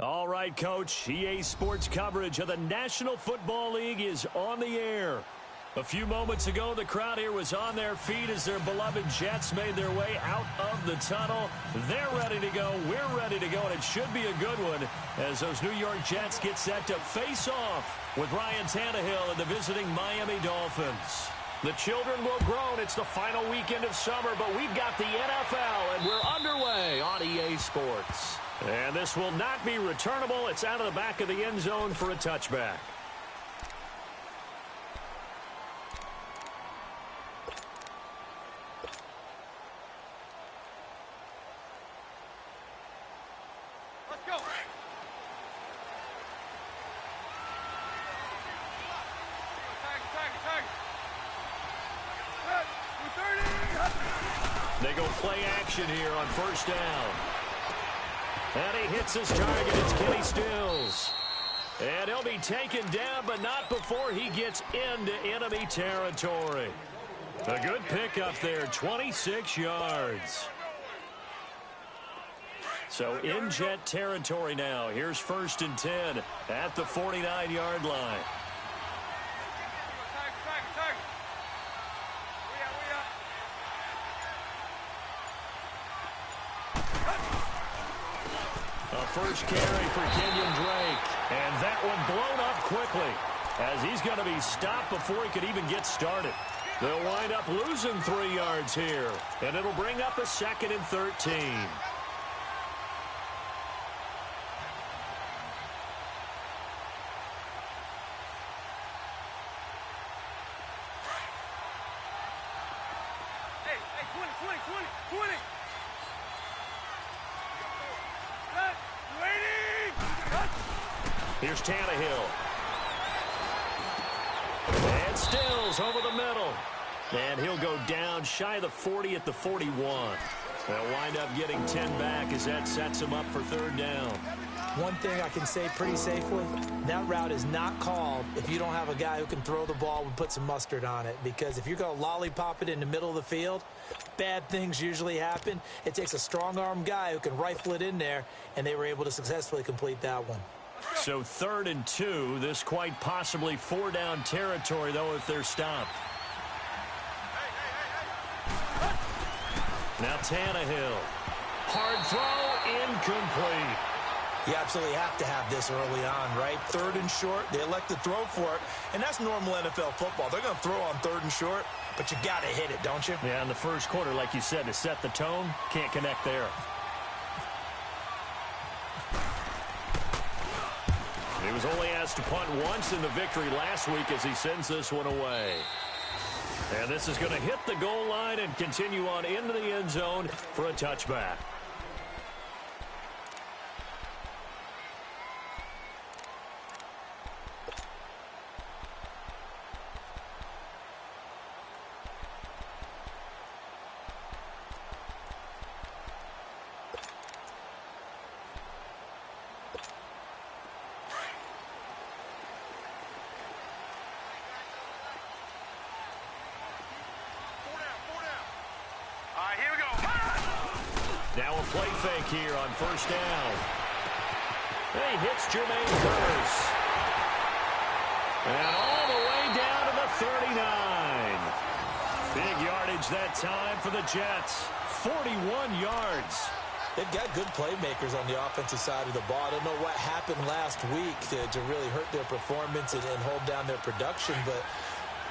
All right, Coach. EA Sports coverage of the National Football League is on the air. A few moments ago, the crowd here was on their feet as their beloved Jets made their way out of the tunnel. They're ready to go. We're ready to go, and it should be a good one as those New York Jets get set to face off with Ryan Tannehill and the visiting Miami Dolphins. The children will groan. It's the final weekend of summer, but we've got the NFL, and we're underway on EA Sports. And this will not be returnable. It's out of the back of the end zone for a touchback. Let's go. They go play action here on first down. And he hits his target. It's Kenny Stills. And he'll be taken down, but not before he gets into enemy territory. A good pickup there, 26 yards. So in Jet territory now. Here's 1st and 10 at the 49-yard line. First carry for Kenyon Drake. And that one blown up quickly as he's going to be stopped before he could even get started. They'll wind up losing 3 yards here. And it'll bring up a 2nd and 13. Hey, 20. Here's Tannehill. And Stills over the middle. And he'll go down shy of the 40 at the 41. They'll wind up getting 10 back as that sets him up for 3rd down. One thing I can say pretty safely, that route is not called if you don't have a guy who can throw the ball and put some mustard on it. Because if you're going to lollipop it in the middle of the field, bad things usually happen. It takes a strong-arm guy who can rifle it in there, and they were able to successfully complete that one. So 3rd and 2, this quite possibly 4-down territory, though, if they're stopped. Now Tannehill. Hard throw, incomplete. You absolutely have to have this early on, right? 3rd and short, they elect to throw for it, and that's normal NFL football. They're going to throw on 3rd and short, but you got to hit it, don't you? Yeah, in the first quarter, like you said, to set the tone, can't connect there. He was only asked to punt once in the victory last week as he sends this one away. And this is going to hit the goal line and continue on into the end zone for a touchback. Now a play fake here on first down. He hits Jermaine Kearse. And all the way down to the 39. Big yardage that time for the Jets. 41 yards. They've got good playmakers on the offensive side of the ball. I don't know what happened last week to really hurt their performance and hold down their production, but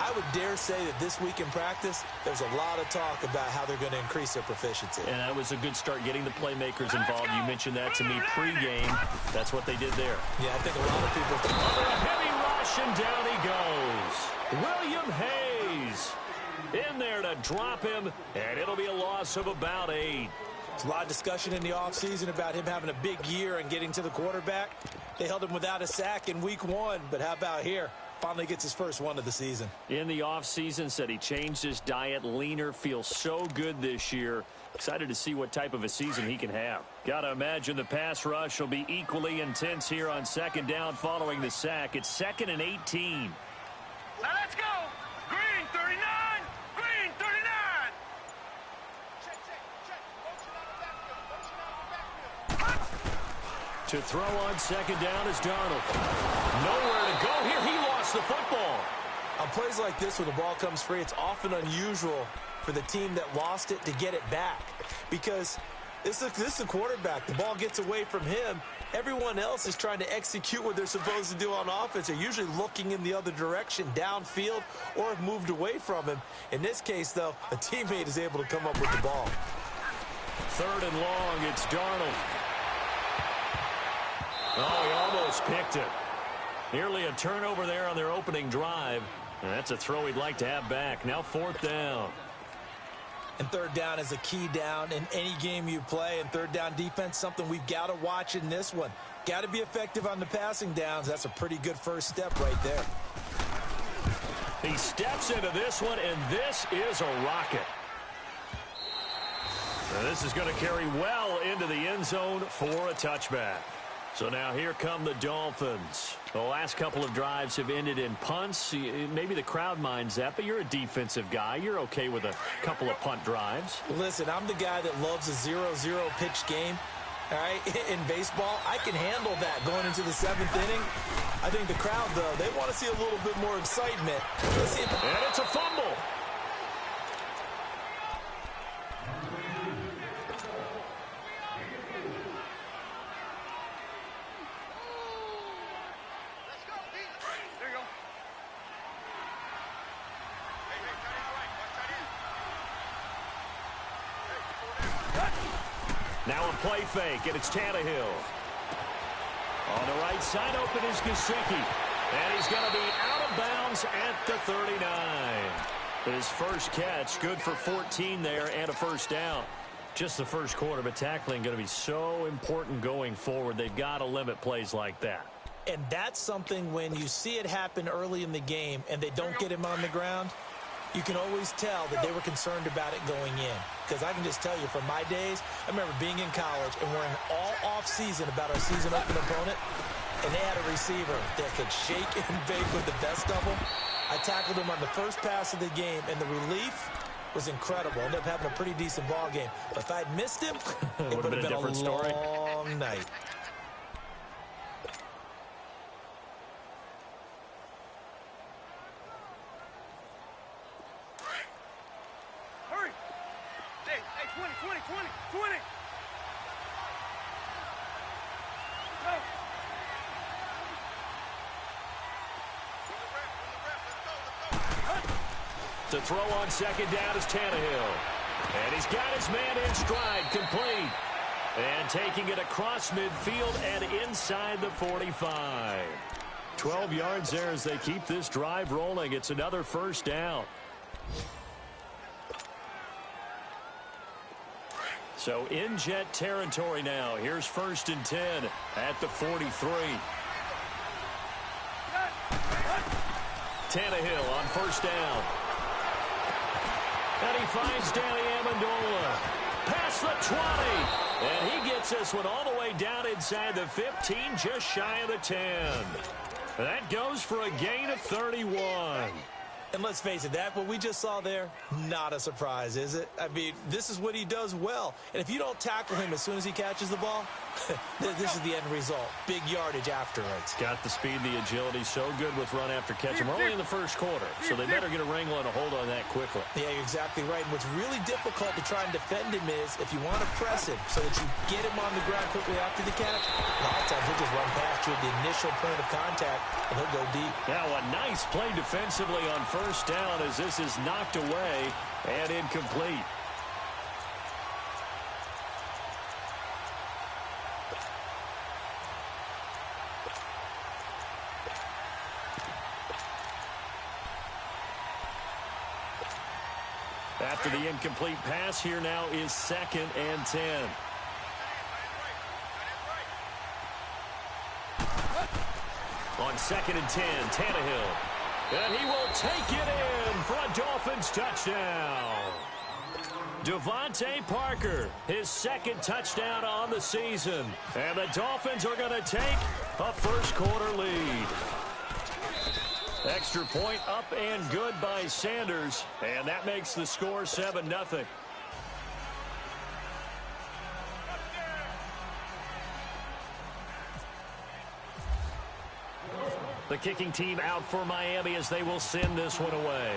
I would dare say that this week in practice, there's a lot of talk about how they're going to increase their proficiency. And that was a good start getting the playmakers involved. You mentioned that to me pregame. That's what they did there. Yeah, I think a lot of people think. Under a heavy rush, and down he goes. William Hayes in there to drop him, and it'll be a loss of about 8. There's a lot of discussion in the offseason about him having a big year and getting to the quarterback. They held him without a sack in week 1, but how about here? Finally gets his first one of the season. In the offseason, said he changed his diet, leaner, feels so good this year. Excited to see what type of a season he can have. Got to imagine the pass rush will be equally intense here on 2nd down following the sack. It's 2nd and 18. Now let's go. Green 39. Green 39. Check. Motion out of backfield. To throw on second down is Darnold. Nowhere to go here. He lost the football. On plays like this, when the ball comes free, it's often unusual for the team that lost it to get it back. Because this is a quarterback. The ball gets away from him. Everyone else is trying to execute what they're supposed to do on offense. They're usually looking in the other direction, downfield, or have moved away from him. In this case, though, a teammate is able to come up with the ball. Third and long, it's Darnold. Oh, he almost picked it. Nearly a turnover there on their opening drive. And that's a throw he'd like to have back. Now fourth down. And third down is a key down in any game you play. And third down defense, something we've got to watch in this one. Got to be effective on the passing downs. That's a pretty good first step right there. He steps into this one, and this is a rocket. Now this is going to carry well into the end zone for a touchback. So now here come the Dolphins. The last couple of drives have ended in punts. Maybe the crowd minds that, but you're a defensive guy. You're okay with a couple of punt drives. Listen, I'm the guy that loves a 0-0 pitch game. All right, in baseball, I can handle that going into the seventh inning. I think the crowd, though, they want to see a little bit more excitement. Let's see if... And it's a fumble. Now a play fake, and it's Tannehill. On the right side, open is Gesicki. And he's going to be out of bounds at the 39. His first catch, good for 14 there and a first down. Just the first quarter, but tackling going to be so important going forward. They've got to limit plays like that. And that's something when you see it happen early in the game and they don't get him on the ground, you can always tell that they were concerned about it going in. Because I can just tell you, from my days, I remember being in college and worrying all off-season about our season-opening opponent, and they had a receiver that could shake and bake with the best of them. I tackled him on the first pass of the game, and the relief was incredible. I ended up having a pretty decent ball game. But if I'd missed him, it would have been a long night. Hurry! Hey, 20. Go! To throw on second down is Tannehill. And he's got his man in stride, complete. And taking it across midfield and inside the 45. 12 yards there as they keep this drive rolling. It's another first down. So in Jet territory now. Here's 1st and 10 at the 43. Tannehill on first down. And he finds Danny Amendola. Past the 20. And he gets this one all the way down inside the 15, just shy of the 10. That goes for a gain of 31. And let's face it, that what we just saw there, not a surprise, is it? I mean, this is what he does well. And if you don't tackle him as soon as he catches the ball, this is the end result. Big yardage afterwards. Got the speed, the agility, so good with run after catch. We're only in the first quarter, so they better get a wrangle and a hold on that quickly. Yeah, you're exactly right. And what's really difficult to try and defend him is if you want to press him so that you get him on the ground quickly after the catch, a lot of times he'll just run past you at the initial point of contact, and he'll go deep. Now a nice play defensively on first down as this is knocked away and incomplete. After the incomplete pass, here now is 2nd and 10. On 2nd and 10, Tannehill. And he will take it in for a Dolphins touchdown. Devontae Parker, his 2nd touchdown on the season. And the Dolphins are going to take a first quarter lead. Extra point up and good by Sanders. And that makes the score 7-0. The kicking team out for Miami as they will send this one away.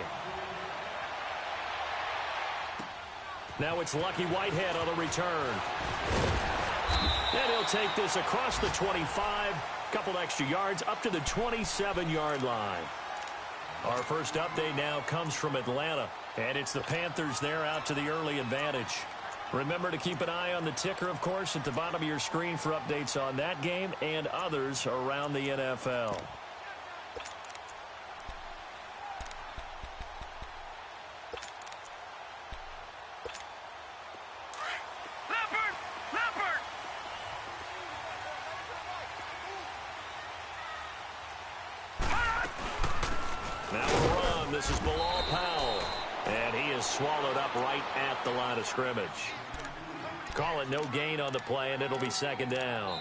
Now it's Lucky Whitehead on the return. And he'll take this across the 25, couple extra yards up to the 27-yard line. Our first update now comes from Atlanta, and it's the Panthers there out to the early advantage. Remember to keep an eye on the ticker, of course, at the bottom of your screen for updates on that game and others around the NFL. This is Bilal Powell, and he is swallowed up right at the line of scrimmage. Call it no gain on the play, and it'll be second down.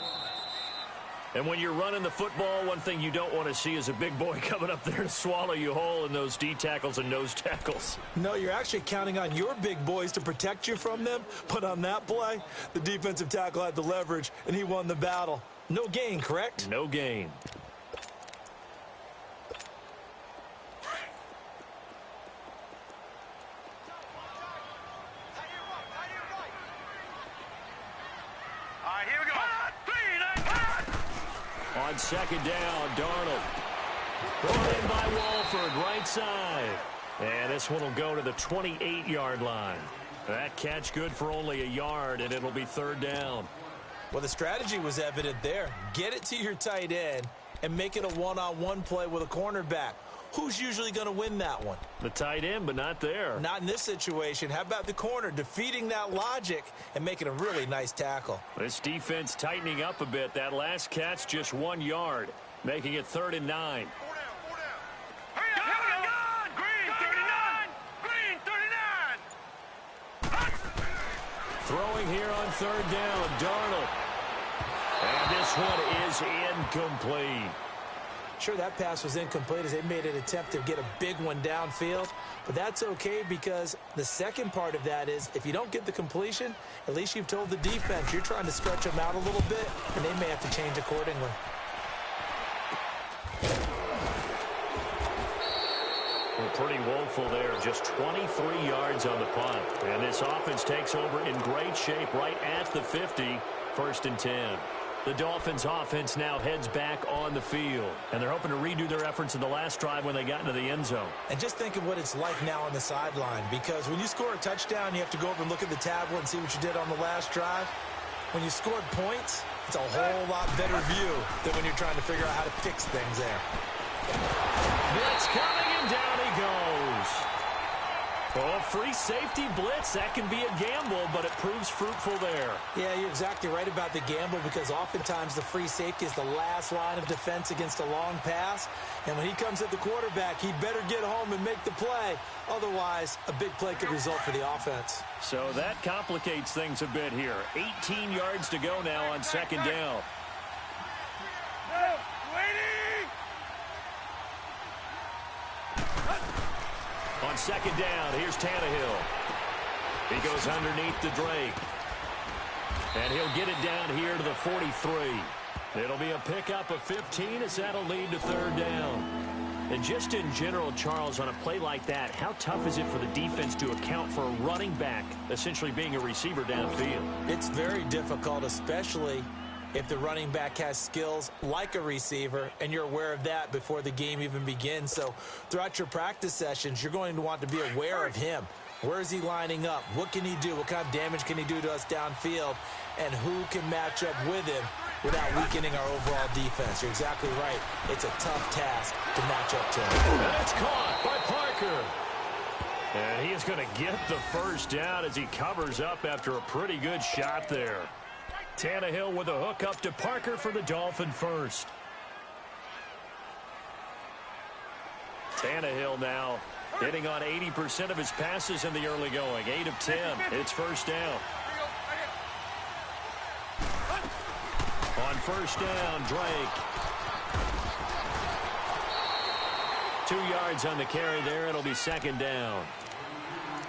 And when you're running the football, one thing you don't want to see is a big boy coming up there to swallow you whole in those D tackles and nose tackles. No, you're actually counting on your big boys to protect you from them, but on that play, the defensive tackle had the leverage, and he won the battle. No gain, correct? No gain. On second down, Darnold. Brought in by Walford, right side. And this one will go to the 28-yard line. That catch good for only a yard, and it'll be third down. Well, the strategy was evident there. Get it to your tight end and make it a one-on-one play with a cornerback. Who's usually going to win that one? The tight end, but not there. Not in this situation. How about the corner defeating that logic and making a really nice tackle? This defense tightening up a bit. That last catch just 1 yard, making it 3rd and 9. Green 39! Green 39! Throwing here on third down, Darnold. And this one is incomplete. Sure, that pass was incomplete as they made an attempt to get a big one downfield, but that's okay because the second part of that is if you don't get the completion, at least you've told the defense you're trying to stretch them out a little bit, and they may have to change accordingly. Well, pretty woeful there. Just 23 yards on the punt. And this offense takes over in great shape right at the 50, 1st and 10. The Dolphins offense now heads back on the field, and they're hoping to redo their efforts in the last drive when they got into the end zone. And just think of what it's like now on the sideline, because when you score a touchdown, you have to go over and look at the tablet and see what you did on the last drive. When you scored points, it's a whole lot better view than when you're trying to figure out how to fix things there. Blitz coming, and down he goes. Oh, free safety blitz. That can be a gamble, but it proves fruitful there. Yeah, you're exactly right about the gamble because oftentimes the free safety is the last line of defense against a long pass. And when he comes at the quarterback, he better get home and make the play. Otherwise, a big play could result for the offense. So that complicates things a bit here. 18 yards to go now on second down. On second down, here's Tannehill. He goes underneath to Drake. And he'll get it down here to the 43. It'll be a pickup of 15 as that'll lead to third down. And just in general, Charles, on a play like that, how tough is it for the defense to account for a running back essentially being a receiver downfield? It's very difficult, especially if the running back has skills like a receiver, and you're aware of that before the game even begins. So throughout your practice sessions, you're going to want to be aware of him. Where is he lining up? What can he do? What kind of damage can he do to us downfield? And who can match up with him without weakening our overall defense? You're exactly right. It's a tough task to match up to him. And it's caught by Parker. And he is going to get the first down as he covers up after a pretty good shot there. Tannehill with a hook up to Parker for the Dolphin first. Tannehill now hitting on 80% of his passes in the early going. 8 of 10. It's first down. On first down, Drake. 2 yards on the carry there. It'll be second down.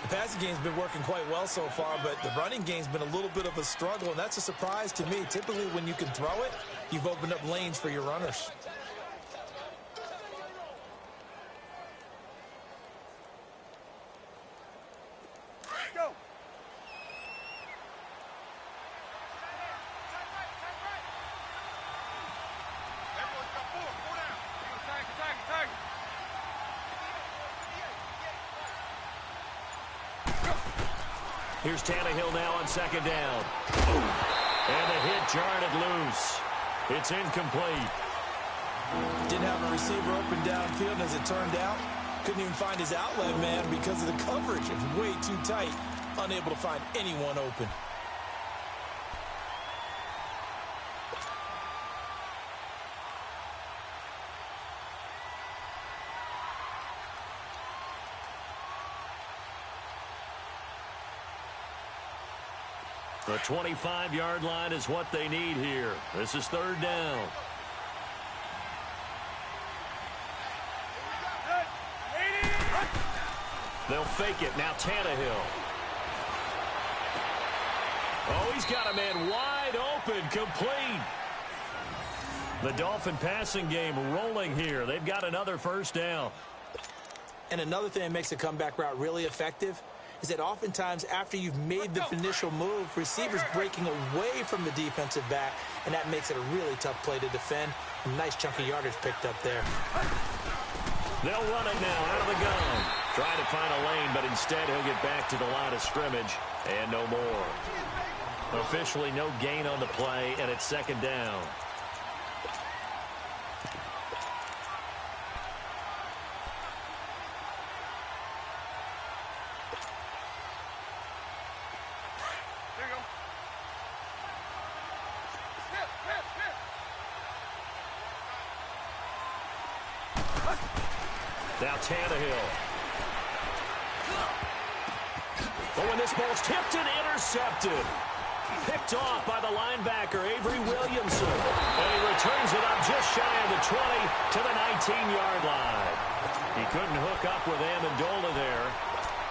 The passing game's been working quite well so far, but the running game's been a little bit of a struggle, and that's a surprise to me. Typically, when you can throw it, you've opened up lanes for your runners. Here's Tannehill now on second down. And the hit jarred it loose. It's incomplete. Didn't have a receiver open downfield, as it turned out. Couldn't even find his outlet man because of the coverage. It was way too tight. Unable to find anyone open. The 25-yard line is what they need here. This is third down. They'll fake it. Now Tannehill. Oh, he's got a man wide open, complete. The Dolphin passing game rolling here. They've got another first down. And another thing that makes a comeback route really effective is that oftentimes after you've made the initial move, receivers breaking away from the defensive back, and that makes it a really tough play to defend. A nice chunk of yardage picked up there. They'll run it now out of the gun. Trying to find a lane, but instead he'll get back to the line of scrimmage, and no more. Officially no gain on the play, and it's second down. Now Tannehill. Oh, and this ball's tipped and intercepted. Picked off by the linebacker, Avery Williamson. And he returns it up just shy of the 20 to the 19-yard line. He couldn't hook up with Amendola there.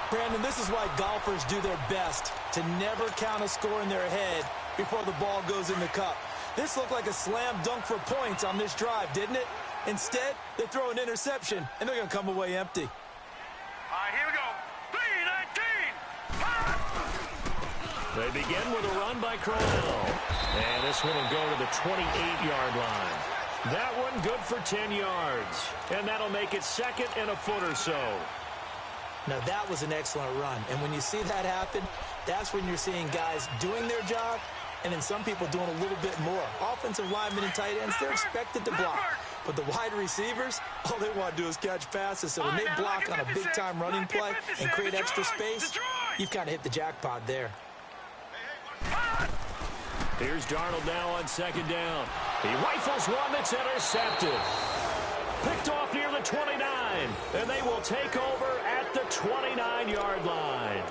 Brandon, this is why golfers do their best to never count a score in their head before the ball goes in the cup. This looked like a slam dunk for points on this drive, didn't it? Instead, they throw an interception, and they're going to come away empty. All right, here we go. 3-19. They begin with a run by Crowell. And this one will go to the 28-yard line. That one good for 10 yards. And that'll make it second and a foot or so. Now, that was an excellent run. And when you see that happen, that's when you're seeing guys doing their job and then some people doing a little bit more. Offensive linemen and tight ends, they're expected to block. But the wide receivers, all they want to do is catch passes. So when they block on a big-time running play and create extra space, you've kind of hit the jackpot there. Here's Darnold now on second down. He rifles one that's intercepted. Picked off near the 29, and they will take over at the 29-yard line.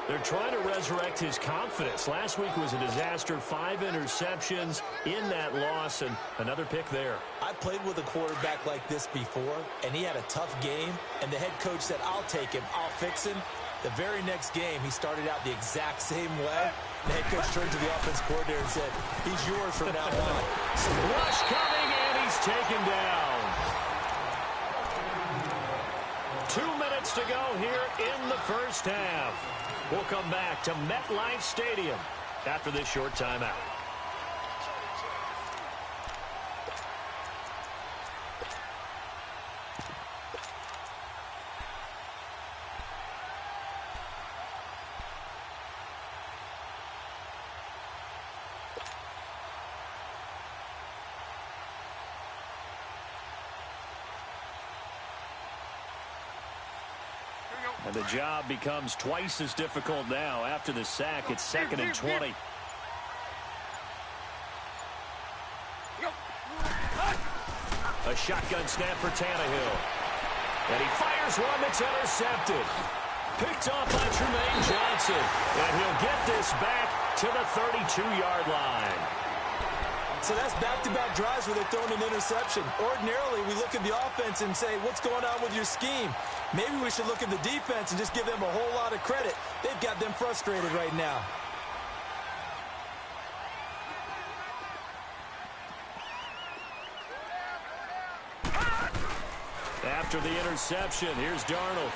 They're trying to resurrect his confidence. Last week was a disaster. 5 interceptions in that loss, and another pick there. I played with a quarterback like this before, and he had a tough game, and the head coach said, I'll take him, I'll fix him. The very next game, he started out the exact same way. The head coach turned to the offense coordinator and said, he's yours from now on. Rush coming, and he's taken down. 2 minutes to go here in the first half. We'll come back to MetLife Stadium after this short timeout. And the job becomes twice as difficult now. After the sack, it's second and 20. A shotgun snap for Tannehill. And he fires one that's intercepted. Picked off by Tremaine Johnson. And he'll get this back to the 32-yard line. So that's back-to-back drives where they're throwing an interception. Ordinarily, we look at the offense and say, what's going on with your scheme? Maybe we should look at the defense and just give them a whole lot of credit. They've got them frustrated right now. After the interception, here's Darnold.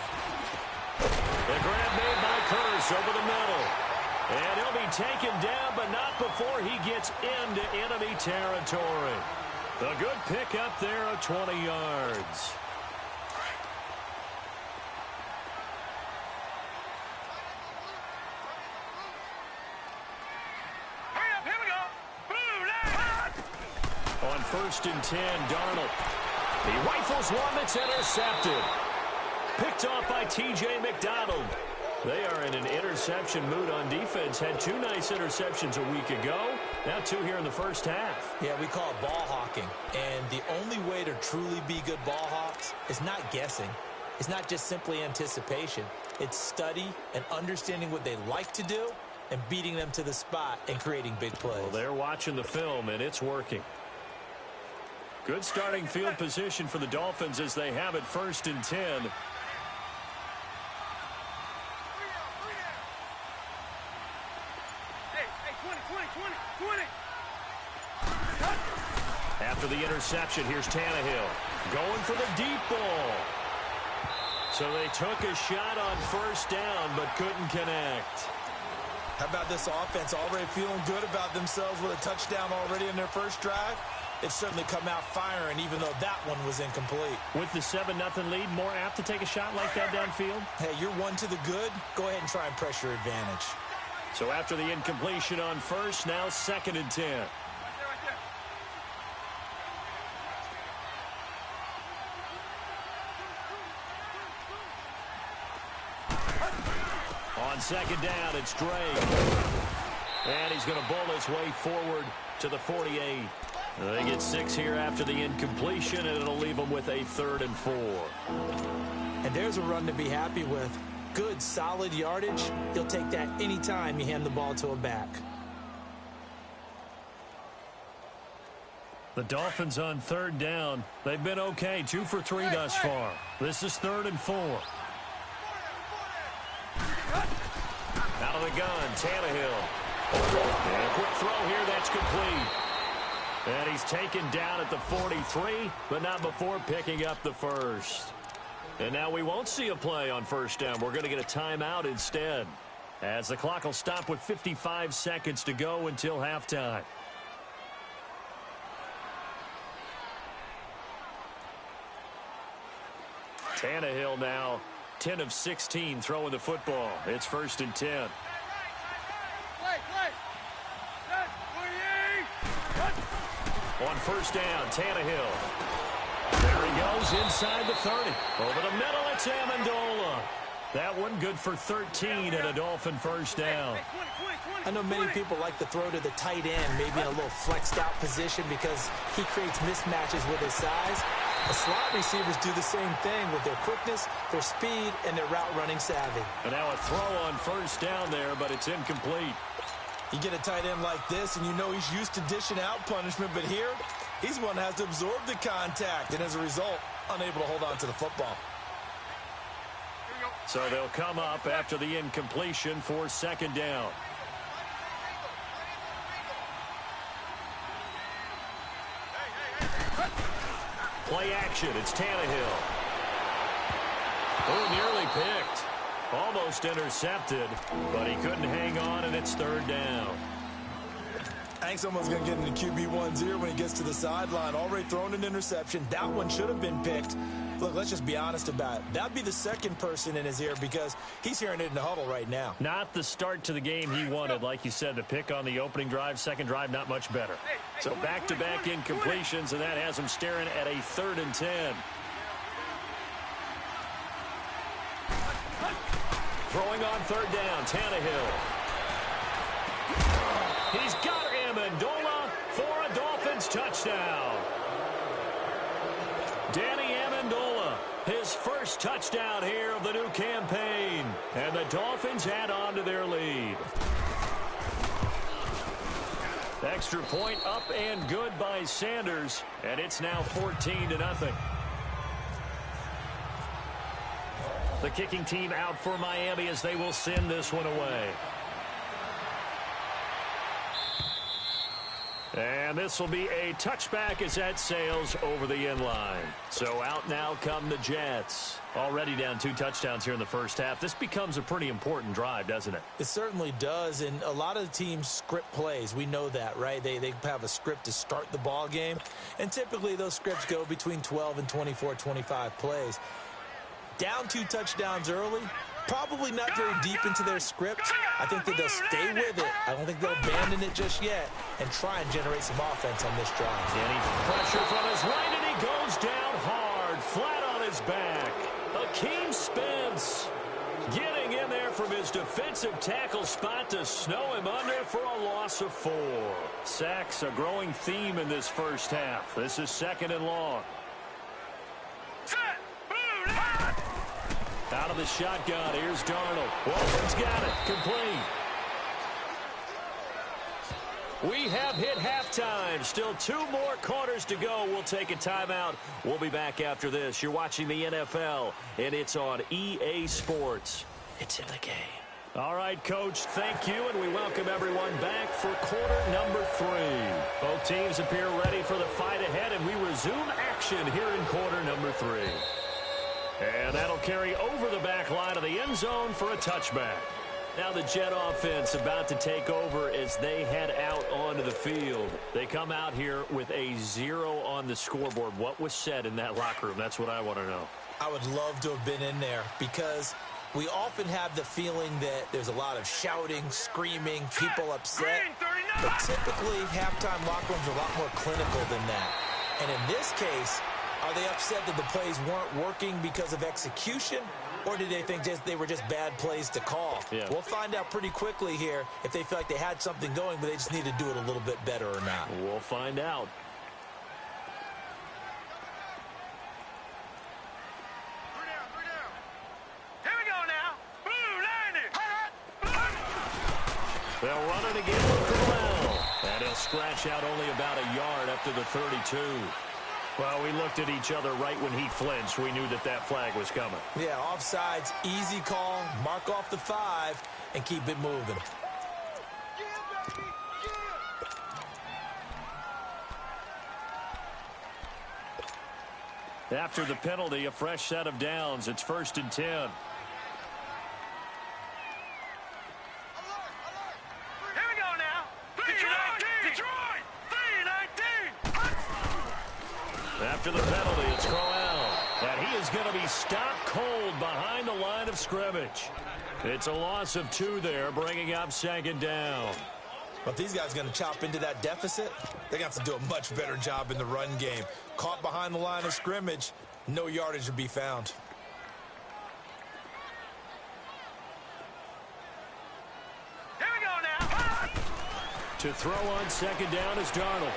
The grab made by Curse over the middle. And he'll be taken down, but not before he gets into enemy territory. A good pickup there of 20 yards. On 1st and 10, Darnold. He rifles one that's intercepted. Picked off by T.J. McDonald. They are in an interception mood on defense. Had 2 nice interceptions a week ago. Now 2 here in the first half. Yeah, we call it ball hawking. And the only way to truly be good ball hawks is not guessing. It's not just simply anticipation. It's study and understanding what they like to do and beating them to the spot and creating big plays. Well, they're watching the film, and it's working. Good starting field position for the Dolphins as they have it 1st and 10. After the interception, here's Tannehill going for the deep ball. So they took a shot on 1st down but couldn't connect. How about this offense already feeling good about themselves with a touchdown already in their first drive? It's certainly come out firing even though that one was incomplete. With the 7-0 lead, more apt to take a shot like that downfield? Hey, you're one to the good. Go ahead and try and press your advantage. So after the incompletion on 1st, now 2nd and 10. On 2nd down, it's Drake. And he's going to bowl his way forward to the 48. They get 6 here after the incompletion, and it'll leave them with a 3rd and 4. And there's a run to be happy with. Good, solid yardage. He'll take that anytime you hand the ball to a back. The Dolphins on 3rd down. They've been okay, 2 for 3 thus far. This is 3rd and 4. Out of the gun, Tannehill. And a quick throw here, that's complete. And he's taken down at the 43, but not before picking up the 1st. And now we won't see a play on 1st down. We're going to get a timeout instead, as the clock will stop with 55 seconds to go until halftime. Tannehill now 10 of 16 throwing the football. It's 1st and 10. On 1st down, Tannehill. There he goes inside the 30. Over the middle, it's Amendola. That one good for 13 and a Dolphin 1st down. I know many people like to throw to the tight end, maybe in a little flexed out position because he creates mismatches with his size. The slot receivers do the same thing with their quickness, their speed, and their route running savvy. And now a throw on 1st down there, but it's incomplete. You get a tight end like this, and you know he's used to dishing out punishment, but here, he's one that has to absorb the contact, and as a result, unable to hold on to the football. So they'll come up after the incompletion for 2nd down. Play action, it's Tannehill. Oh, nearly picked. Almost intercepted, but he couldn't hang on, and it's 3rd down. I think someone's going to get into QB1's ear when he gets to the sideline. Already thrown an interception. That one should have been picked. Look, let's just be honest about it. That'd be the second person in his ear because he's hearing it in the huddle right now. Not the start to the game he wanted. Like you said, the pick on the opening drive, 2nd drive, not much better. So back-to-back incompletions, and that has him staring at a 3rd and 10. Throwing on 3rd down, Tannehill. He's got Amendola for a Dolphins touchdown. Danny Amendola, his first touchdown here of the new campaign. And the Dolphins add on to their lead. Extra point up and good by Sanders. And it's now 14-0. The kicking team out for Miami as they will send this one away. And this will be a touchback as that sails over the inline. So out now come the Jets. Already down 2 touchdowns here in the first half. This becomes a pretty important drive, doesn't it? It certainly does, and a lot of the teams script plays. We know that, right? They have a script to start the ball game, and typically those scripts go between 12 and 24, 25 plays. Down 2 touchdowns early, Probably not very deep into their script. I think that they'll stay with it. I don't think they'll abandon it just yet and try and generate some offense on this drive. Any pressure from his right, and he goes down hard, flat on his back. Akeem Spence getting in there from his defensive tackle spot to snow him under for a loss of 4. Sacks, a growing theme in this first half. This is 2nd and long. Out of the shotgun, here's Darnold. Walford's got it, complete. We have hit halftime. Still 2 more quarters to go. We'll take a timeout. We'll be back after this. You're watching the NFL, and it's on EA Sports. It's in the game. All right, Coach, thank you, and we welcome everyone back for quarter number 3. Both teams appear ready for the fight ahead, and we resume action here in quarter number 3. And that'll carry over the back line of the end zone for a touchback. Now the Jet offense about to take over as they head out onto the field. They come out here with a 0 on the scoreboard. What was said in that locker room? That's what I want to know. I would love to have been in there because we often have the feeling that there's a lot of shouting, screaming, people upset. But typically, halftime locker rooms are a lot more clinical than that. And in this case, are they upset that the plays weren't working because of execution, or did they think they were just bad plays to call? Yeah. We'll find out pretty quickly here if they feel like they had something going, but they just need to do it a little bit better or not. We'll find out. Here we go now. Blue, line it. They'll run it again with Corral. And he'll scratch out only about a yard up to the 32. Well, we looked at each other right when he flinched. We knew that that flag was coming. Yeah, offsides, easy call, mark off the 5, and keep it moving. After the penalty, a fresh set of downs. It's 1st and 10. Here we go now. Detroit. 319. After the penalty, it's Corral. And he is going to be stopped cold behind the line of scrimmage. It's a loss of 2 there, bringing up 2nd down. But these guys going to chop into that deficit, they're going to have to do a much better job in the run game. Caught behind the line of scrimmage, no yardage to be found. Here we go now. To throw on 2nd down is Darnold.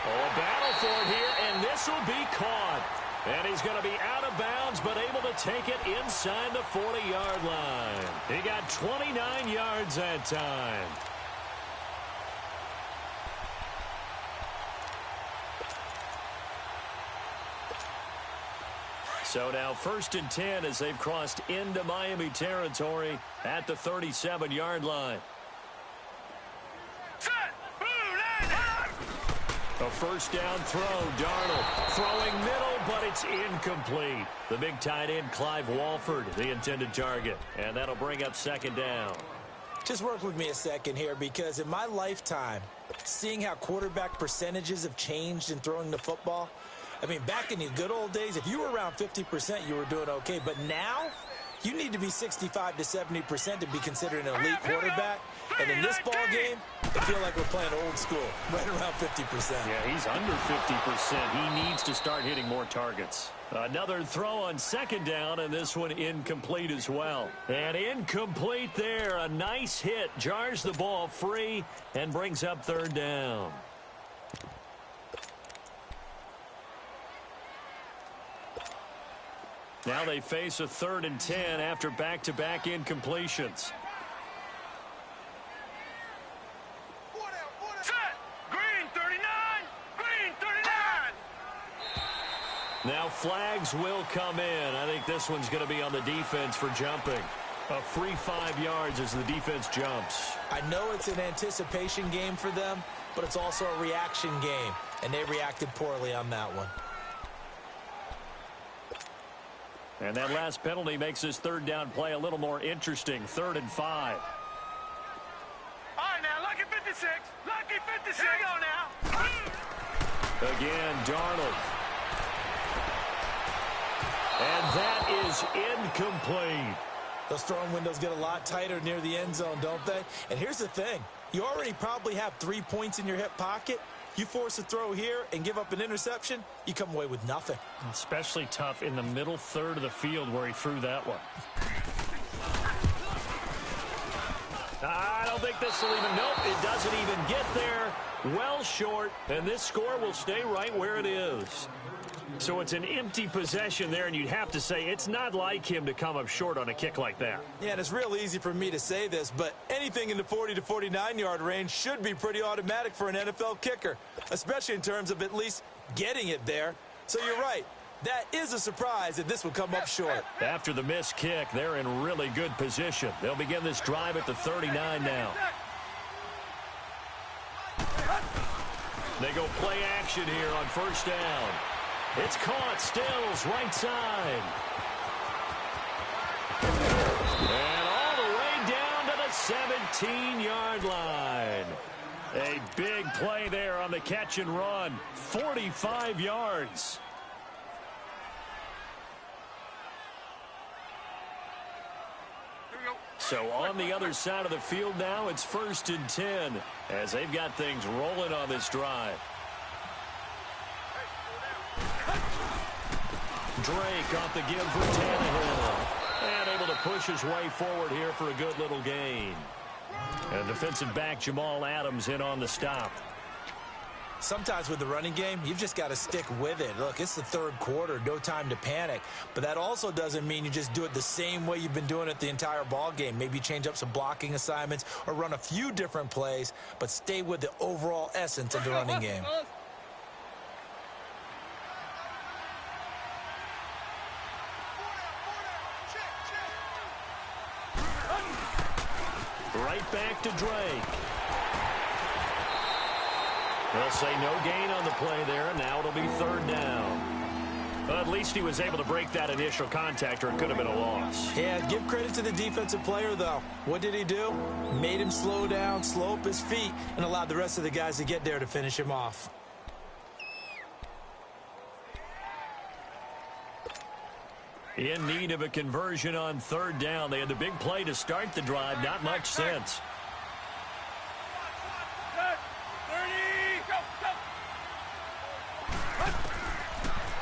Oh, a battle for it here, and this will be caught. And he's going to be out of bounds, but able to take it inside the 40-yard line. He got 29 yards that time. So now 1st and 10 as they've crossed into Miami territory at the 37-yard line. Set. Blue, line it. A 1st down throw, Darnold throwing middle, but it's incomplete. The big tight end, Clive Walford, the intended target. And that'll bring up 2nd down. Just work with me a second here, because in my lifetime, seeing how quarterback percentages have changed in throwing the football, I mean, back in the good old days, if you were around 50%, you were doing okay. But now, you need to be 65 to 70% to be considered an elite quarterback. And in this ball game, I feel like we're playing old school, right around 50%. Yeah, he's under 50%. He needs to start hitting more targets. Another throw on 2nd down, and this one incomplete as well. And incomplete there. A nice hit. Jars the ball free and brings up 3rd down. Now they face a 3rd and 10 after back-to-back incompletions. Set. Green 39. Green 39. Now flags will come in. I think this one's going to be on the defense for jumping. A free 5 yards as the defense jumps. I know it's an anticipation game for them, but it's also a reaction game, and they reacted poorly on that one. And that last penalty makes this 3rd down play a little more interesting. 3rd and 5. All right, now, lucky 56. Lucky 56. Here we go now. Again, Darnold. And that is incomplete. Those throwing windows get a lot tighter near the end zone, don't they? And here's the thing. You already probably have 3 points in your hip pocket. You force a throw here and give up an interception, you come away with nothing. Especially tough in the middle third of the field where he threw that one. I don't think this will even, nope, it doesn't even get there. Well short, and this score will stay right where it is. So it's an empty possession there, and you'd have to say it's not like him to come up short on a kick like that. Yeah, and it's real easy for me to say this, but anything in the 40 to 49-yard range should be pretty automatic for an NFL kicker, especially in terms of at least getting it there. So you're right. That is a surprise if this would come up short. After the missed kick, they're in really good position. They'll begin this drive at the 39 now. They go play action here on first down. It's caught. Stills right side. And all the way down to the 17-yard line. A big play there on the catch and run. 45 yards. So on the other side of the field now, it's 1st and 10 as they've got things rolling on this drive. Drake off the give for Tannehill. And able to push his way forward here for a good little gain. And defensive back Jamal Adams in on the stop. Sometimes with the running game, you've just got to stick with it. Look, it's the third quarter, no time to panic. But that also doesn't mean you just do it the same way you've been doing it the entire ball game. Maybe change up some blocking assignments or run a few different plays, but stay with the overall essence of the running game. Right back to Drake. They'll say no gain on the play there, and now it'll be 3rd down. Well, at least he was able to break that initial contact, or it could have been a loss. Yeah, give credit to the defensive player, though. What did he do? Made him slow down, slow up his feet, and allowed the rest of the guys to get there to finish him off. In need of a conversion on 3rd down. They had the big play to start the drive. Not much sense.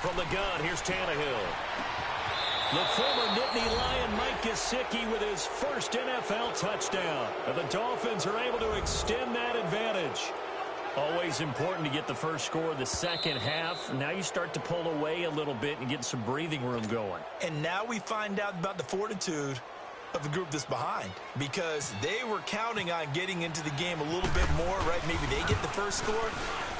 From the gun, here's Tannehill. The former Nittany Lion Mike Gesicki with his first NFL touchdown. And the Dolphins are able to extend that advantage. Always important to get the first score of the second half. Now you start to pull away a little bit and get some breathing room going. And now we find out about the fortitude of the group that's behind, because they were counting on getting into the game a little bit more, right? Maybe they get the first score.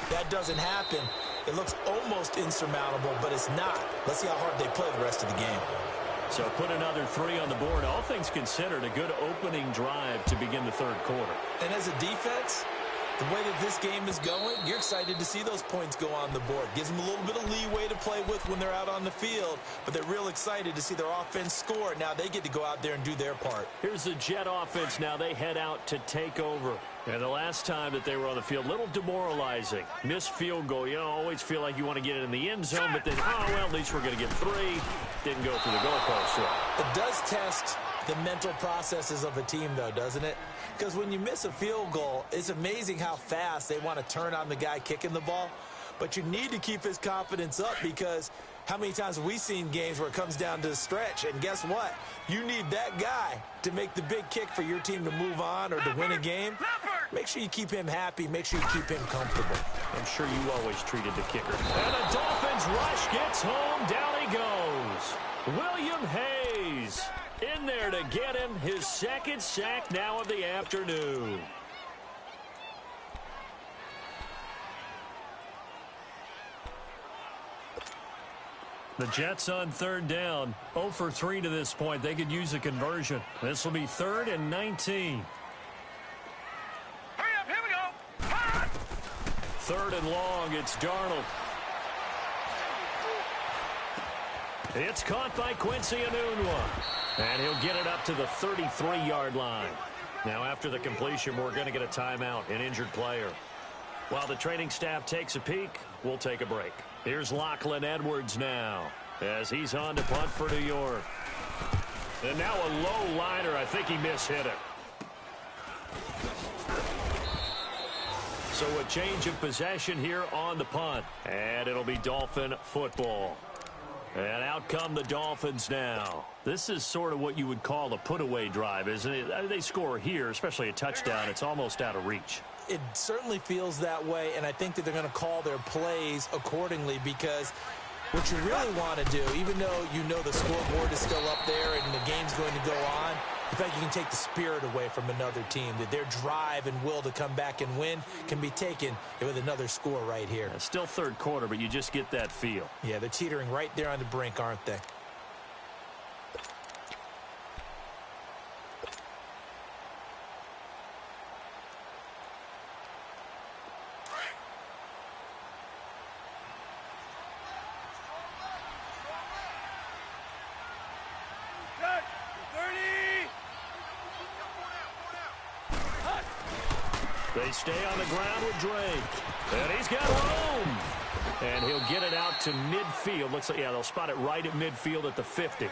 That doesn't happen. It looks almost insurmountable, but it's not. Let's see how hard they play the rest of the game. So put another 3 on the board. All things considered, a good opening drive to begin the 3rd quarter. And as a defense, the way that this game is going, you're excited to see those points go on the board. Gives them a little bit of leeway to play with when they're out on the field, but they're real excited to see their offense score. Now they get to go out there and do their part. Here's the Jet offense now. They head out to take over. And the last time that they were on the field, a little demoralizing. Missed field goal. You know, always feel like you want to get it in the end zone, but then, oh, well, at least we're going to get 3. Didn't go through the goalpost. So it does test the mental processes of a team, though, doesn't it? Because when you miss a field goal, it's amazing how fast they want to turn on the guy kicking the ball. But you need to keep his confidence up, because how many times have we seen games where it comes down to the stretch? And guess what? You need that guy to make the big kick for your team to move on or to win a game. Make sure you keep him happy. Make sure you keep him comfortable. I'm sure you always treated the kicker. And the Dolphins rush gets home. Down he goes. William Hayes in there to get him his 2nd sack now of the afternoon. The Jets on 3rd down. 0 for 3 to this point. They could use a conversion. This will be 3rd and 19. Hurry up, here we go. Hot! 3rd and long, it's Darnold. It's caught by Quincy Enunwa. And he'll get it up to the 33-yard line. Now after the completion, we're going to get a timeout, an injured player. While the training staff takes a peek, we'll take a break. Here's Lachlan Edwards now. as he's on to punt for New York. And now a low liner. I think he mishit it. So a change of possession here on the punt. And it'll be Dolphin football. And out come the Dolphins now. This is sort of what you would call a put-away drive, isn't it? I mean, they score here, especially a touchdown. It's almost out of reach. It certainly feels that way, and I think that they're going to call their plays accordingly, because what you really want to do, even though you know the scoreboard is still up there and the game's going to go on, the fact you can take the spirit away from another team, that their drive and will to come back and win can be taken with another score right here. It's still third quarter, but you just get that feel. Yeah, they're teetering right there on the brink, aren't they? They stay on the ground with Drake. And he's got room. And he'll get it out to midfield. Looks like, yeah, they'll spot it right at midfield at the 50.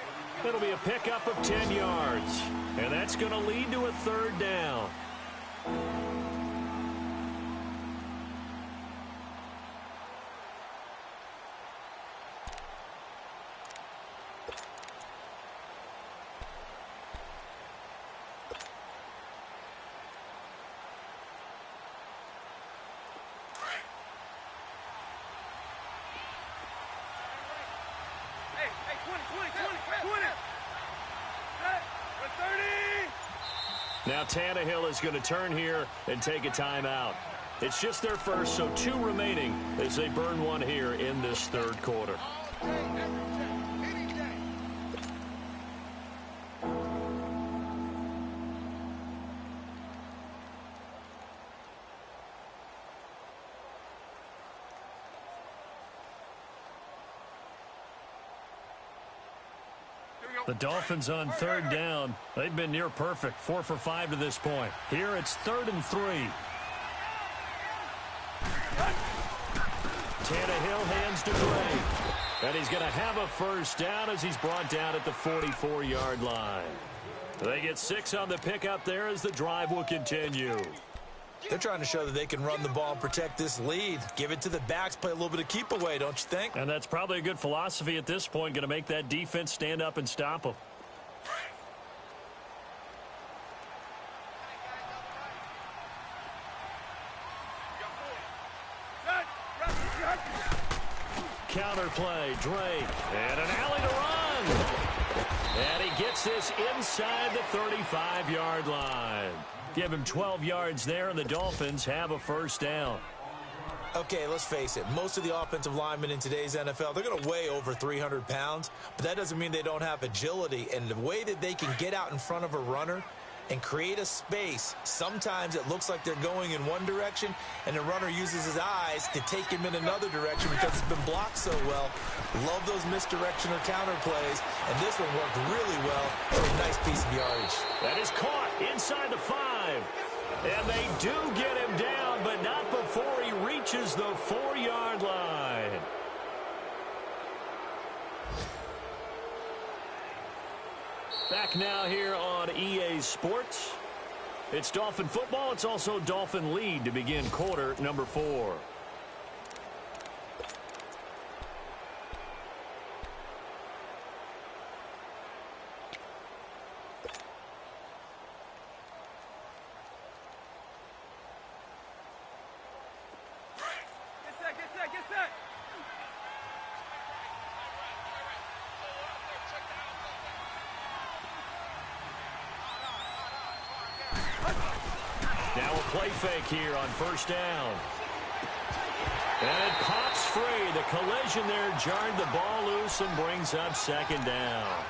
It'll be a pickup of 10 yards. And that's going to lead to a third down. Now Tannehill is going to turn here and take a timeout. It's just their first, so 2 remaining as they burn one here in this third quarter. The Dolphins on third down. They've been near perfect, 4 for 5 to this point. Here it's 3rd and 3. Tannehill hands to Gray. And he's going to have a first down as he's brought down at the 44-yard line. They get 6 on the pickup there as the drive will continue. They're trying to show that they can run the ball and protect this lead. Give it to the backs, play a little bit of keep away, don't you think? And that's probably a good philosophy at this point, going to make that defense stand up and stop them. Counter play, Drake, and an alley to run. And he gets this inside the 35-yard line. Give him 12 yards there, and the Dolphins have a first down. Okay, let's face it. Most of the offensive linemen in today's NFL, they're going to weigh over 300 pounds, but that doesn't mean they don't have agility. And the way that they can get out in front of a runner and create a space, sometimes it looks like they're going in one direction, and the runner uses his eyes to take him in another direction because it's been blocked so well. Love those misdirection or counter plays, and this one worked really well for a nice piece of yardage. That is caught inside the 5. And they do get him down, but not before he reaches the 4-yard line. Back now here on EA Sports. It's Dolphin football. It's also Dolphin lead to begin quarter number 4. Now a play fake here on first down. And it pops free. The collision there jarred the ball loose and brings up 2nd down.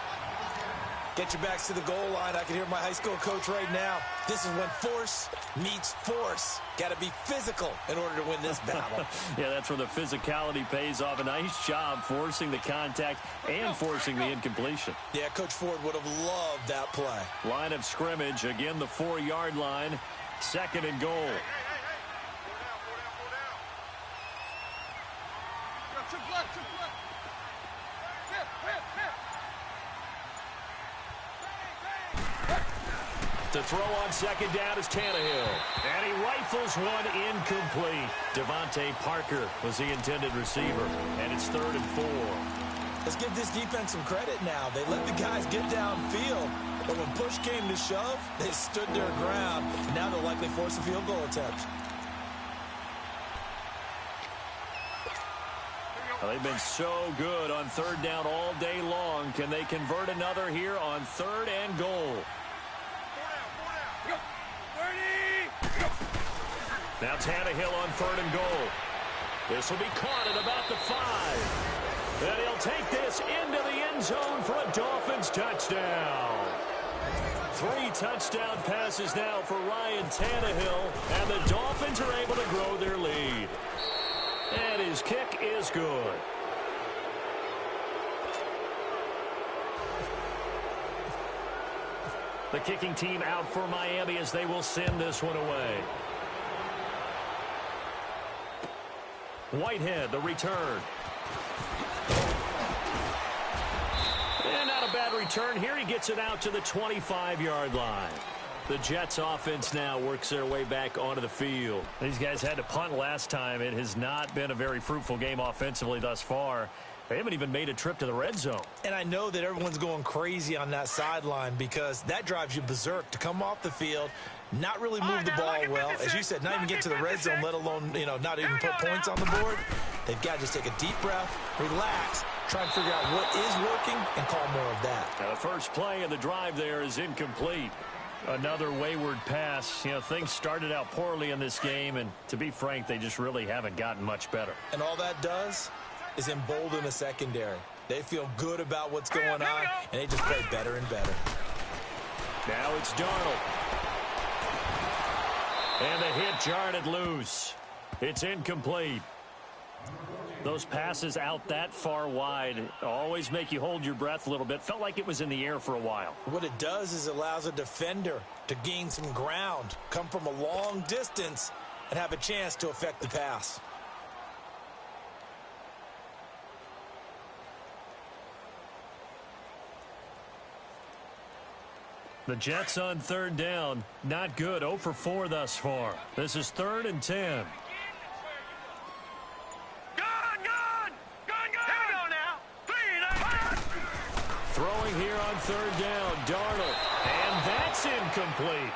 Get your backs to the goal line. I can hear my high school coach right now. This is when force meets force. Got to be physical in order to win this battle. Yeah, that's where the physicality pays off. A nice job forcing the contact and forcing the incompletion. Yeah, Coach Ford would have loved that play. Line of scrimmage, again the 4-yard line. 2nd and goal. To throw on second down is Tannehill. And he rifles one incomplete. Devontae Parker was the intended receiver. And it's 3rd and 4. Let's give this defense some credit now. They let the guys get downfield. But when push came to shove, they stood their ground. And now they'll likely force a field goal attempt. Well, they've been so good on 3rd down all day long. Can they convert another here on 3rd and goal? Now Tannehill on 3rd and goal. This will be caught at about the 5. And he'll take this into the end zone for a Dolphins touchdown. 3 touchdown passes now for Ryan Tannehill, and the Dolphins are able to grow their lead. And his kick is good. The kicking team out for Miami as they will send this one away. Whitehead, the return. And not a bad return here. He gets it out to the 25-yard line. The Jets offense now works their way back onto the field. These guys had to punt last time. It has not been a very fruitful game offensively thus far. They haven't even made a trip to the red zone. And I know that everyone's going crazy on that sideline because that drives you berserk to come off the field, not really move the ball well. As you said, not even get to the red zone, let alone, not even put points on the board. They've got to just take a deep breath, relax, try and figure out what is working, and call more of that. Now the first play of the drive there is incomplete. Another wayward pass. Things started out poorly in this game, and to be frank, they just really haven't gotten much better. And all that does is embolden the secondary. They feel good about what's going on, and they just play better and better. Now it's Darnold. And the hit jarred it loose. It's incomplete. Those passes out that far wide always make you hold your breath a little bit. Felt like it was in the air for a while. What it does is it allows a defender to gain some ground, come from a long distance, and have a chance to affect the pass. The Jets on 3rd down. Not good. 0 for 4 thus far. This is 3rd and 10. Throwing here on 3rd down, Darnold. And that's incomplete.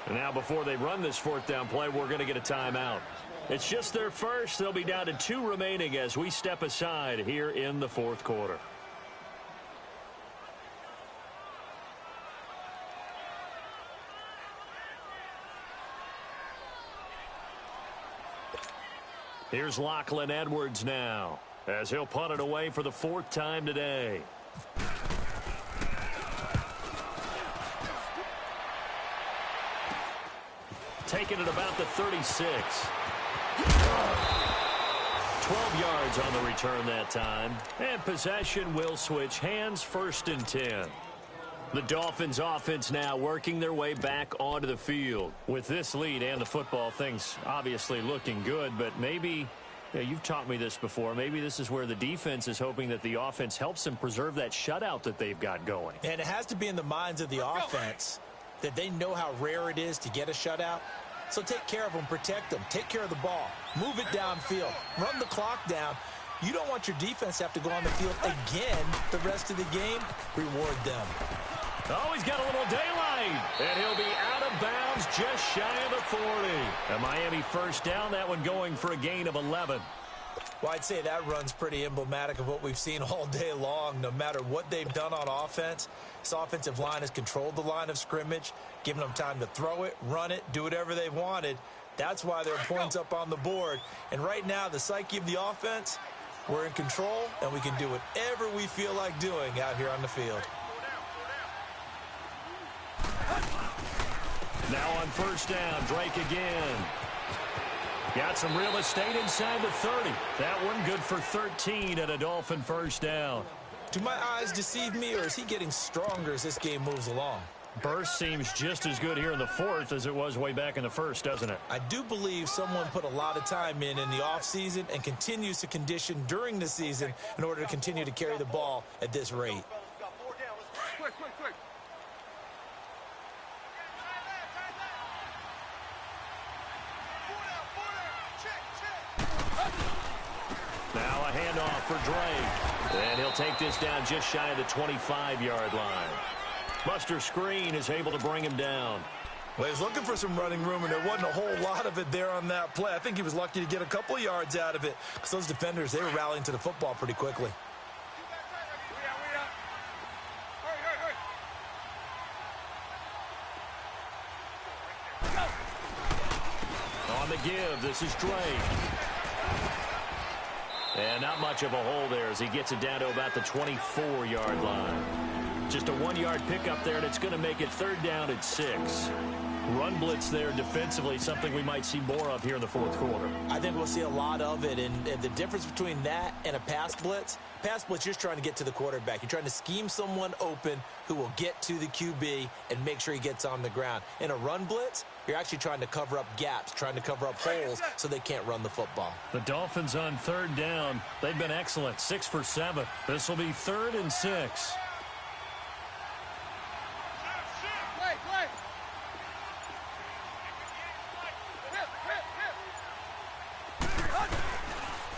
And now before they run this 4th down play, we're going to get a timeout. It's just their first. They'll be down to 2 remaining as we step aside here in the 4th quarter. Here's Lachlan Edwards now as he'll punt it away for the 4th time today. Taking it about the 36. 12 yards on the return that time. And possession will switch hands, 1st and 10. The Dolphins offense now working their way back onto the field. With this lead and the football, things obviously looking good, but maybe, you've taught me this before, maybe this is where the defense is hoping that the offense helps them preserve that shutout that they've got going. And it has to be in the minds of the offense that they know how rare it is to get a shutout. So take care of them, protect them, take care of the ball, move it downfield, run the clock down. You don't want your defense to have to go on the field again the rest of the game. Reward them. Oh, he's got a little daylight, and he'll be out of bounds just shy of the 40. A Miami 1st down, that one going for a gain of 11. Well, I'd say that run's pretty emblematic of what we've seen all day long. No matter what they've done on offense, this offensive line has controlled the line of scrimmage, given them time to throw it, run it, do whatever they've wanted. That's why there are points up on the board. And right now, the psyche of the offense, we're in control, and we can do whatever we feel like doing out here on the field. Now on 1st down, Drake again. Got some real estate inside the 30. That one good for 13 at a Dolphin 1st down. Do my eyes deceive me, or is he getting stronger as this game moves along? Burst seems just as good here in the fourth as it was way back in the first, doesn't it? I do believe someone put a lot of time in the offseason and continues to condition during the season in order to continue to carry the ball at this rate. Quick. Now a handoff for Drake. And he'll take this down just shy of the 25-yard line. Buster Screen is able to bring him down. Well, he's looking for some running room, and there wasn't a whole lot of it there on that play. I think he was lucky to get a couple of yards out of it because those defenders, they were rallying to the football pretty quickly. On the give, this is Drake. And not much of a hole there as he gets it down to about the 24-yard line. Just a 1-yard pickup there, and it's going to make it 3rd down at 6. Run blitz there defensively, something we might see more of here in the fourth quarter. I think we'll see a lot of it, and the difference between that and a pass blitz, you're just trying to get to the quarterback. You're trying to scheme someone open who will get to the QB and make sure he gets on the ground. In a run blitz, you're actually trying to cover up gaps, trying to cover up holes so they can't run the football. The Dolphins on 3rd down. They've been excellent, 6 for 7. This will be 3rd and 6.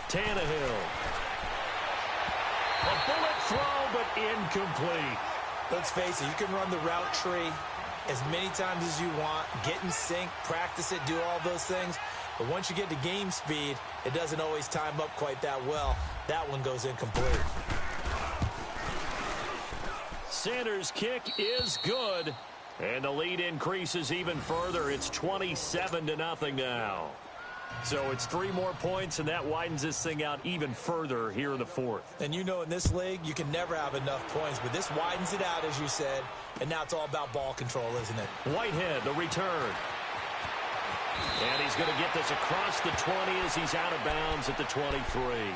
Tannehill. A bullet throw, but incomplete. Let's face it, you can run the route tree as many times as you want, get in sync, practice it, do all those things. But once you get to game speed, it doesn't always time up quite that well. That one goes incomplete. Sanders' kick is good. And the lead increases even further. It's 27-0 now. So it's 3 more points, and that widens this thing out even further here in the fourth. And you know in this league, you can never have enough points, but this widens it out, as you said, and now it's all about ball control, isn't it? Whitehead, the return. And he's going to get this across the 20 as he's out of bounds at the 23.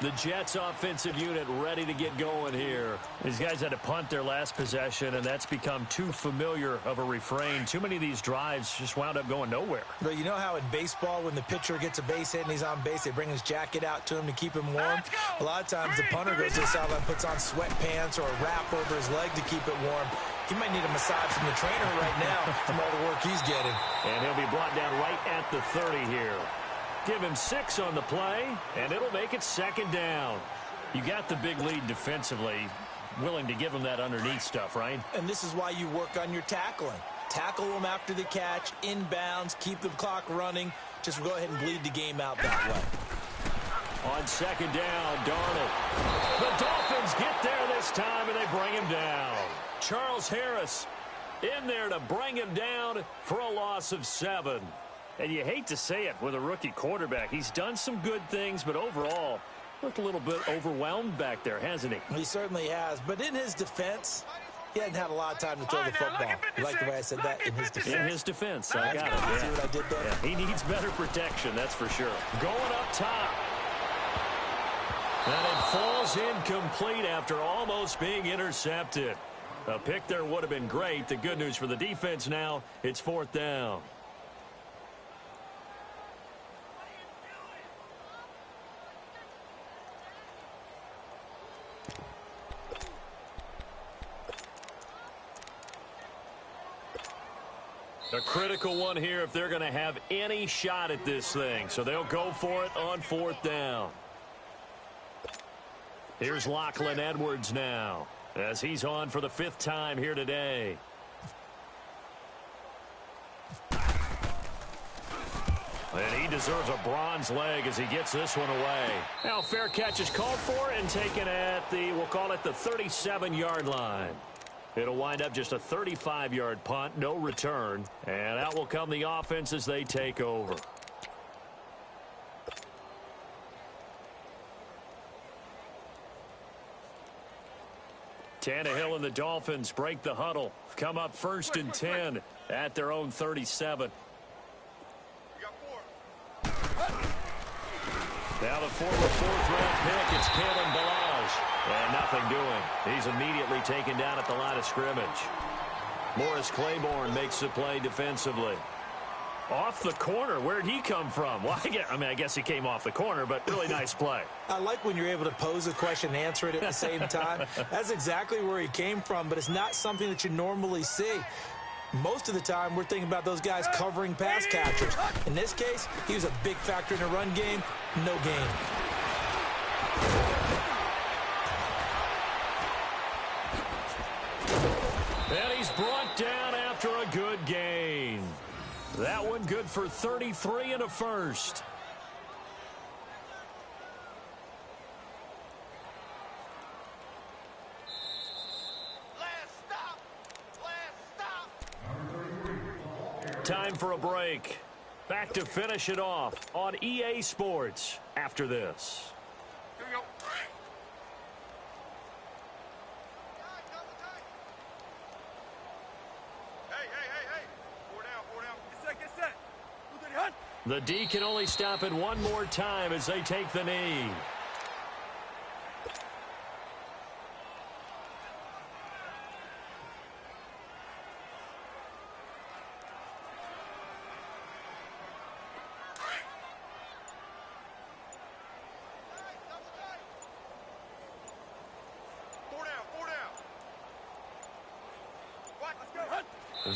The Jets offensive unit ready to get going here. These guys had to punt their last possession, and that's become too familiar of a refrain. Too many of these drives just wound up going nowhere. But you know how in baseball, when the pitcher gets a base hit and he's on base, they bring his jacket out to him to keep him warm? A lot of times the punter goes to the sideline, puts on sweatpants or a wrap over his leg to keep it warm. He might need a massage from the trainer right now from all the work he's getting. And he'll be brought down right at the 30 here. Give him 6 on the play, and it'll make it 2nd down. You got the big lead defensively, willing to give him that underneath stuff, right? And this is why you work on your tackling. Tackle them after the catch, inbounds, keep the clock running. Just go ahead and bleed the game out that way. On 2nd down, Darnold. The Dolphins get there this time, and they bring him down. Charles Harris in there to bring him down for a loss of 7. And you hate to say it with a rookie quarterback. He's done some good things, but overall, looked a little bit overwhelmed back there, hasn't he? He certainly has. But in his defense, he hasn't had a lot of time to throw the football. You like the way I said that? In his defense. In his defense. I got it. Yeah. See what I did there? Yeah, he needs better protection, that's for sure. Going up top. And it falls incomplete after almost being intercepted. A pick there would have been great. The good news for the defense now, it's 4th down. A critical one here if they're going to have any shot at this thing. So they'll go for it on 4th down. Here's Lachlan Edwards now as he's on for the 5th time here today. And he deserves a bronze leg as he gets this one away. Now fair catch is called for and taken at the, we'll call it the 37-yard line. It'll wind up just a 35-yard punt, no return. And out will come the offense as they take over. Tannehill and the Dolphins break the huddle. Come up 1st and 10 at their own 37. Now the former 4th-round pick, it's Kalen Balazs. And nothing doing. He's immediately taken down at the line of scrimmage. Morris Claiborne makes the play defensively. Off the corner. Where'd he come from? Well, I guess he came off the corner, but really nice play. I like when you're able to pose a question and answer it at the same time. That's exactly where he came from, but it's not something that you normally see. Most of the time, we're thinking about those guys covering pass catchers. In this case, he was a big factor in the run game. No gain. And he's brought down after a good gain. That one good for 33 and a first. Time for a break. Back to finish it off on EA Sports after this. Here we go. Hey. 4 down. Get set. The D can only stop it one more time as they take the knee.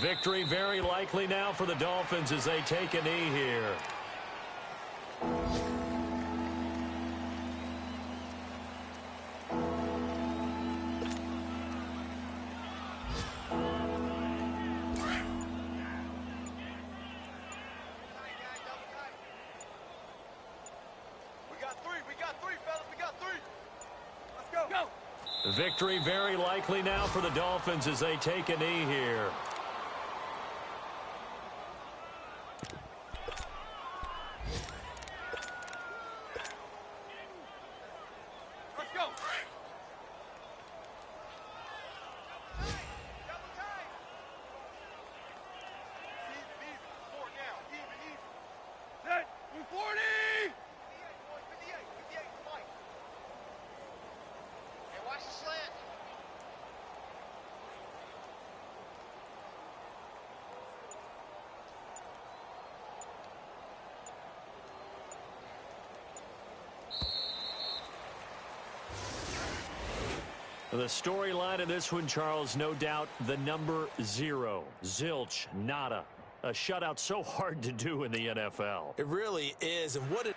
Victory very likely now for the Dolphins as they take a knee here. We got three, fellas. We got three. Let's go. Victory very likely now for the Dolphins as they take a knee here. The storyline of this one, Charles, no doubt the number 0. Zilch, nada. A shutout so hard to do in the NFL. It really is, and what it